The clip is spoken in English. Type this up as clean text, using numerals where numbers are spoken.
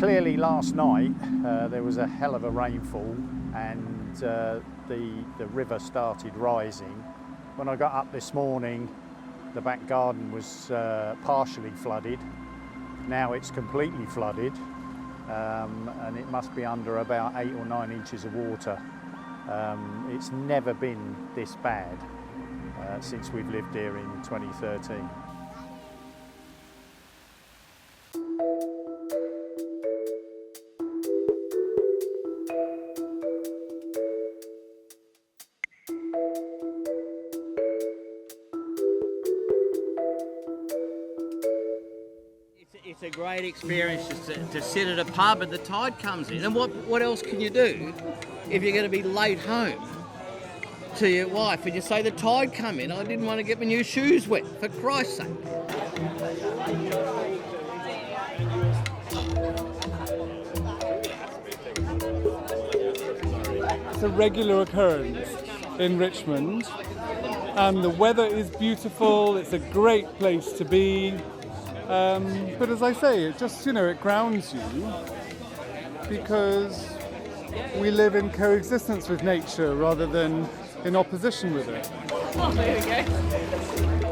clearly last night there was a hell of a rainfall, and the river started rising. When I got up this morning, the back garden was partially flooded. Now it's completely flooded, and it must be under about 8 or 9 inches of water. It's never been this bad since we've lived here in 2013. It's a great experience to sit at a pub and the tide comes in. And what else can you do if you're going to be late home to your wife and you say the tide come in? I didn't want to get my new shoes wet, for Christ's sake. It's a regular occurrence in Richmond, and the weather is beautiful. It's a great place to be. But as I say, it just, it grounds you, because we live in coexistence with nature rather than in opposition with it. Oh, there we go.